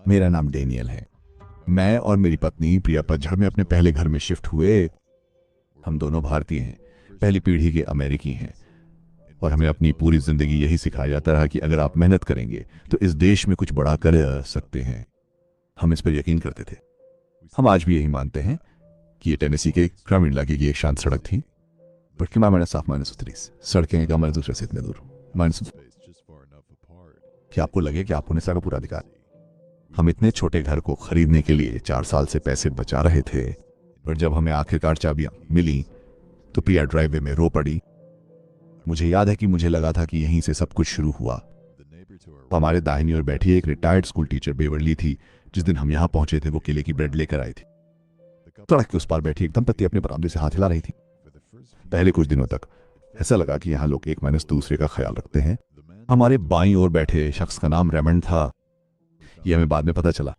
मेरा नाम डेनियल है। मैं और मेरी पत्नी प्रिया पतझड़ में अपने पहले घर में शिफ्ट हुए। हम दोनों भारतीय हैं, पहली पीढ़ी के अमेरिकी हैं, और हमें अपनी पूरी जिंदगी यही सिखाया जाता रहा कि अगर आप मेहनत करेंगे तो इस देश में कुछ बड़ा कर सकते हैं। हम इस पर यकीन करते थे। हम आज भी यही मानते हैं कि ये टेनेसी के ग्रामीण इलाके की एक शांत सड़क थी, बट मैंने साफ मायने सुथरी सड़कें कम दूसरे से इतने दूर माइनस कि आपको लगे कि आपको निशा का पूरा अधिकार। हम इतने छोटे घर को खरीदने के लिए 4 साल से पैसे बचा रहे थे, पर जब हमें आखिरकार चाबियां मिली तो प्रिया ड्राइववे में रो पड़ी। मुझे याद है कि मुझे लगा था कि यहीं से सब कुछ शुरू हुआ। हमारे दाहिनी ओर बैठी एक रिटायर्ड स्कूल टीचर बेवर्ली थी। जिस दिन हम यहाँ पहुंचे थे वो केले की ब्रेड लेकर आई थी। सड़क के उस पार बैठी एक दंपत्ति अपने बरामदे से हाथ हिला रही थी। पहले कुछ दिनों तक ऐसा लगा कि यहाँ लोग एक माइनस दूसरे का ख्याल रखते हैं। हमारे बाईं ओर बैठे शख्स का नाम रेमंड था। यह हमें बाद में पता चला।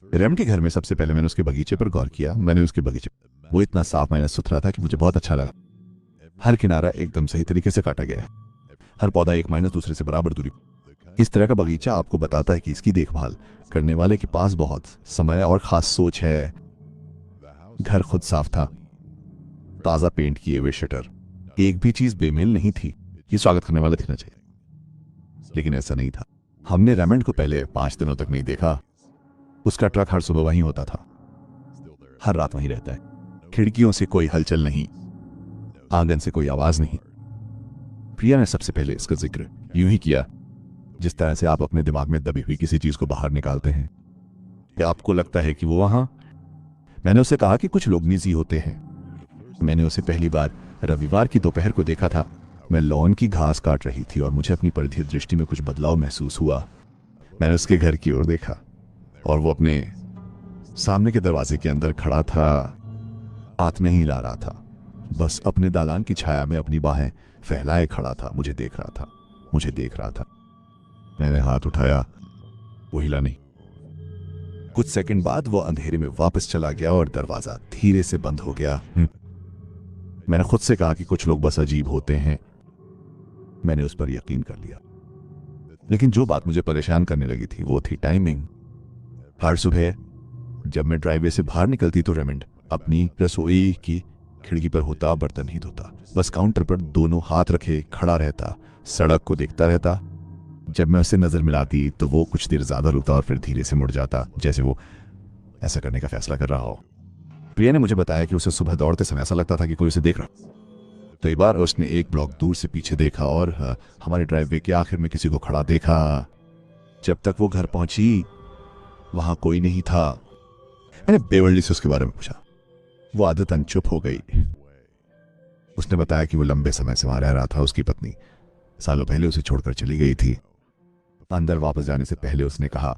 रेमंड के घर में सबसे पहले मैंने उसके बगीचे पर गौर किया। मैंने उसके बगीचे, वो इतना साफ माइनस सुथरा था कि मुझे बहुत अच्छा लगा। हर किनारा एकदम सही तरीके से काटा गया है, हर पौधा एक माइनस दूसरे से बराबर दूरी। इस तरह का बगीचा आपको बताता है कि इसकी देखभाल करने वाले के पास बहुत समय और खास सोच है। घर खुद साफ था, ताजा पेंट किए हुए शटर, एक भी चीज बेमेल नहीं थी। ये स्वागत करने वाला दिखना चाहिए, लेकिन ऐसा नहीं था। हमने रेमंड को पहले 5 दिनों तक नहीं देखा। उसका ट्रक हर सुबह वहीं होता था, हर रात वहीं रहता है। खिड़कियों से कोई हलचल नहीं, आंगन से कोई आवाज नहीं। प्रिया ने सबसे पहले इसका जिक्र यूं ही किया जिस तरह से आप अपने दिमाग में दबी हुई किसी चीज को बाहर निकालते हैं। क्या आपको लगता है कि वो वहां? मैंने उसे कहा कि कुछ लोग निजी होते हैं। मैंने उसे पहली बार रविवार की दोपहर को देखा था। मैं लॉन की घास काट रही थी और मुझे अपनी परिधीय दृष्टि में कुछ बदलाव महसूस हुआ। मैंने उसके घर की ओर देखा और वो अपने सामने के दरवाजे के अंदर खड़ा था, हाथ नहीं हिला रहा था, बस अपने दालान की छाया में अपनी बाहें फैलाए खड़ा था। मुझे देख रहा था। मैंने हाथ उठाया, वो हिला नहीं। कुछ सेकंड बाद वो अंधेरे में वापस चला गया और दरवाजा धीरे से बंद हो गया। मैंने खुद से कहा कि कुछ लोग बस अजीब होते हैं। मैंने उस पर यकीन कर लिया। लेकिन जो बात मुझे परेशान करने लगी थी वो थी टाइमिंग। हर सुबह जब मैं ड्राइववे से बाहर निकलती तो रेमंड अपनी रसोई की खिड़की पर होता, बर्तन नहीं धोता, बस काउंटर पर दोनों हाथ रखे खड़ा रहता, सड़क को देखता रहता। जब मैं उससे नजर मिलाती तो वो कुछ देर ज्यादा रुकता और फिर धीरे से मुड़ जाता, जैसे वो ऐसा करने का फैसला कर रहा हो। प्रिया ने मुझे बताया कि उसे सुबह दौड़ते समय ऐसा लगता था कि कोई उसे देख रहा। तो एक बार उसने एक ब्लॉक दूर से पीछे देखा और हमारे ड्राइववे के आखिर में किसी को खड़ा देखा। जब तक वो घर पहुंची वहां कोई नहीं था। मैंने बेवर्ली से उसके बारे में पूछा। वो आदतन चुप हो गई। उसने बताया कि वो लंबे समय से वहां रह रहा था। उसकी पत्नी सालों पहले उसे छोड़कर चली गई थी। अंदर वापस जाने से पहले उसने कहा,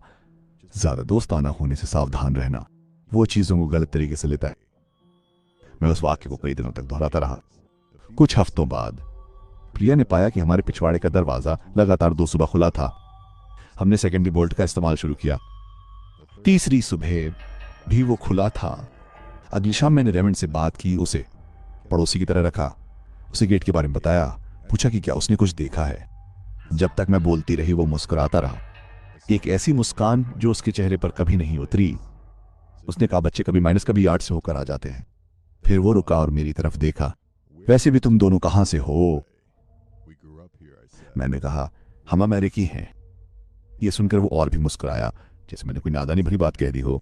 ज्यादा दोस्ताना होने से सावधान रहना, वो चीजों को गलत तरीके से लेता है। मैं उस वाक्य को कई दिनों तक दोहराता रहा। कुछ हफ्तों बाद प्रिया ने पाया कि हमारे पिछवाड़े का दरवाजा लगातार 2 सुबह खुला था। हमने सेकेंडरी बोल्ट का इस्तेमाल शुरू किया। तीसरी सुबह भी वो खुला था। अगली शाम मैंने रेमंड से बात की, उसे पड़ोसी की तरह रखा, उसे गेट के बारे में बताया, पूछा कि क्या उसने कुछ देखा है। जब तक मैं बोलती रही वो मुस्कुराता रहा, एक ऐसी मुस्कान जो उसके चेहरे पर कभी नहीं उतरी। उसने कहा, बच्चे कभी माइनस कभी 8 से होकर आ जाते हैं। फिर वो रुका और मेरी तरफ देखा। वैसे भी तुम दोनों कहां से हो? मैंने कहा, हम अमेरिकी हैं। ये सुनकर वो और भी मुस्कुराया, जैसे मैंने कोई नादानी भरी बात कह दी हो।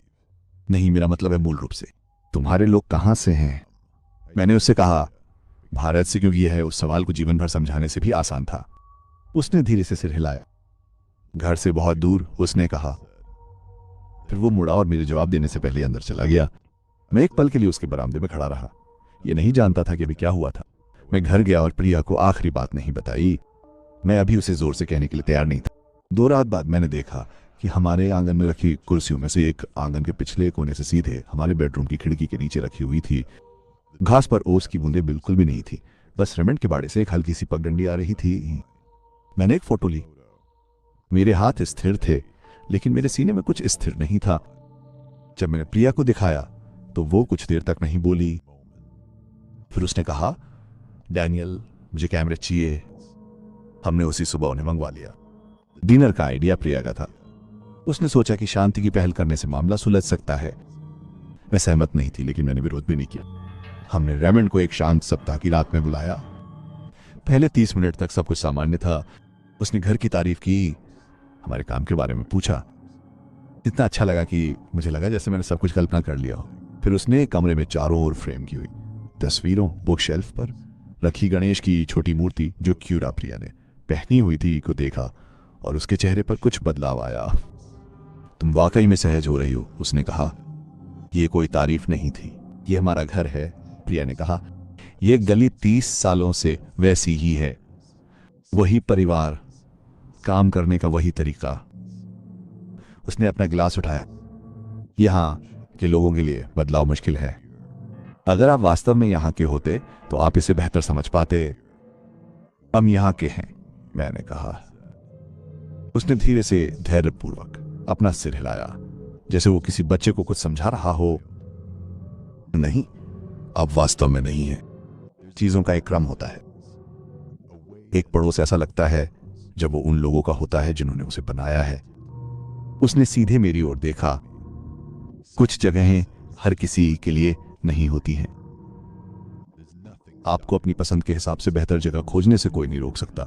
नहीं, मेरा मतलब है मूल रूप से तुम्हारे लोग कहां से हैं? मैंने उससे कहा, भारत से, क्योंकि यह उस सवाल को जीवन भर समझाने से भी आसान था। उसने धीरे से सिर हिलाया। घर से बहुत दूर, उसने कहा। फिर वो मुड़ा और मेरे जवाब देने से पहले अंदर चला गया। मैं एक पल के लिए उसके बरामदे में खड़ा रहा। ये नहीं जानता था कि अभी क्या हुआ था। मैं घर गया और प्रिया को आखिरी बात नहीं बताई। मैं अभी उसे जोर से कहने के लिए तैयार नहीं था। 2 रात बाद मैंने देखा कि हमारे आंगन में रखी कुर्सियों में से एक आंगन के पिछले कोने से सीधे हमारे बेडरूम की खिड़की के नीचे रखी हुई थी। घास पर ओस की बूंदें बिल्कुल भी नहीं थी, बस रेमंड के बाड़े से एक हल्की सी पगडंडी आ रही थी। मैंने एक फोटो ली। मेरे हाथ स्थिर थे, लेकिन मेरे सीने में कुछ स्थिर नहीं था। जब मैंने प्रिया को दिखाया तो वो कुछ देर तक नहीं बोली। फिर उसने कहा, डैनियल, मुझे कैमरे चाहिए। हमने उसी सुबह उन्हें मंगवा लिया। डिनर का आइडिया प्रिया का था। उसने सोचा कि शांति की पहल करने से मामला सुलझ सकता है। मैं सहमत नहीं थी, लेकिन मैंने विरोध भी नहीं किया। हमने रेमंड को एक शांत सप्ताह की रात में बुलाया। पहले 30 मिनट तक सब कुछ सामान्य था। उसने घर की तारीफ की, हमारे काम के बारे में पूछा। इतना अच्छा लगा कि मुझे लगा जैसे मैंने सब कुछ कल्पना कर लिया हो। फिर उसने कमरे में चारों ओर फ्रेम की हुई तस्वीरों, बुक शेल्फ पर रखी गणेश की छोटी मूर्ति जो क्यूरा प्रिया ने पहनी हुई थी को देखा और उसके चेहरे पर कुछ बदलाव आया। तुम वाकई में सहज हो रही हो, उसने कहा। यह कोई तारीफ नहीं थी। ये हमारा घर है, प्रिया ने कहा। यह गली 30 सालों से वैसी ही है। वही परिवार, काम करने का वही तरीका। उसने अपना गिलास उठाया। यहां के लोगों के लिए बदलाव मुश्किल है। अगर आप वास्तव में यहां के होते तो आप इसे बेहतर समझ पाते। हम यहां के हैं, मैंने कहा। उसने धीरे से धैर्यपूर्वक अपना सिर हिलाया, जैसे वो किसी बच्चे को कुछ समझा रहा हो। नहीं, अब वास्तव में नहीं है। चीजों का एक क्रम होता है। एक पड़ोस ऐसा लगता है जब वो उन लोगों का होता है जिन्होंने उसे बनाया है। उसने सीधे मेरी ओर देखा। कुछ जगहें हर किसी के लिए नहीं होती हैं। आपको अपनी पसंद के हिसाब से बेहतर जगह खोजने से कोई नहीं रोक सकता।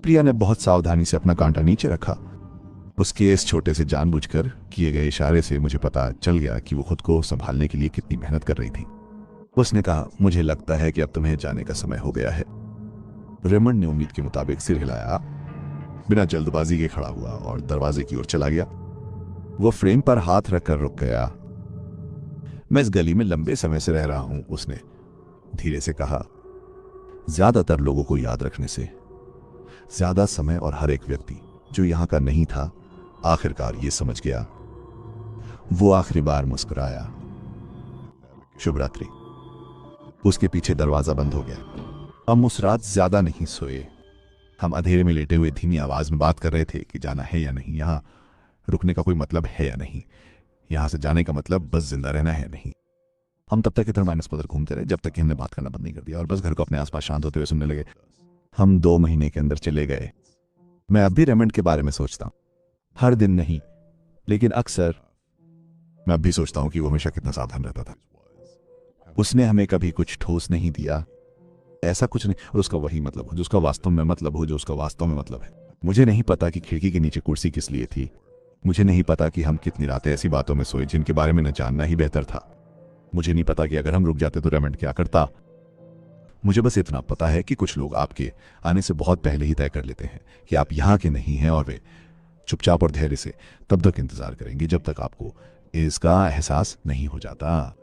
प्रिया ने बहुत सावधानी से अपना कांटा नीचे रखा। उसके इस छोटे से जानबूझकर किए गए इशारे से मुझे पता चल गया कि वो खुद को संभालने के लिए कितनी मेहनत कर रही थी। उसने कहा, मुझे लगता है कि अब तुम्हें जाने का समय हो गया है। रेमंड ने उम्मीद के मुताबिक सिर हिलाया, बिना जल्दबाजी के खड़ा हुआ और दरवाजे की ओर चला गया। वो फ्रेम पर हाथ रखकर रुक गया। मैं इस गली में लंबे समय से रह रहा हूं, उसने धीरे से कहा। ज्यादातर लोगों को याद रखने से ज्यादा समय, और हर एक व्यक्ति जो यहां का नहीं था आखिरकार ये समझ गया। वो आखिरी बार मुस्कुराया। शुभ रात्रि। उसके पीछे दरवाजा बंद हो गया। हम उस रात ज्यादा नहीं सोए। हम अंधेरे में लेटे हुए धीमी आवाज में बात कर रहे थे कि जाना है या नहीं, यहां रुकने का कोई मतलब है या नहीं, यहां से जाने का मतलब बस जिंदा रहना है नहीं। हम तब तक इधर माइनस पर घूमते रहे जब तक कि हमने बात करना बंद नहीं कर दिया और बस घर को अपने आसपास शांत होते हुए सुनने लगे। हम 2 महीने के अंदर चले गए। मैं अब भी रेमंड के बारे में सोचता हूं। हर दिन नहीं, लेकिन अक्सर। मैं अब भी सोचता हूं कि वो हमेशा कितना सावधान रहता था। उसने हमें कभी कुछ ठोस नहीं दिया, ऐसा कुछ नहीं, और उसका वही मतलब हो जो उसका वास्तव में मतलब हो, जो उसका वास्तव में मतलब है। मुझे नहीं पता कि खिड़की के नीचे कुर्सी किस लिए थी। मुझे नहीं पता कि हम कितनी रातें ऐसी बातों में सोए जिनके बारे में न जानना ही बेहतर था। मुझे नहीं पता कि अगर हम रुक जाते तो रेमंड क्या करता। मुझे बस इतना पता है कि कुछ लोग आपके आने से बहुत पहले ही तय कर लेते हैं कि आप यहाँ के नहीं हैं, और वे चुपचाप और धैर्य से तब तक इंतजार करेंगे जब तक आपको इसका एहसास नहीं हो जाता।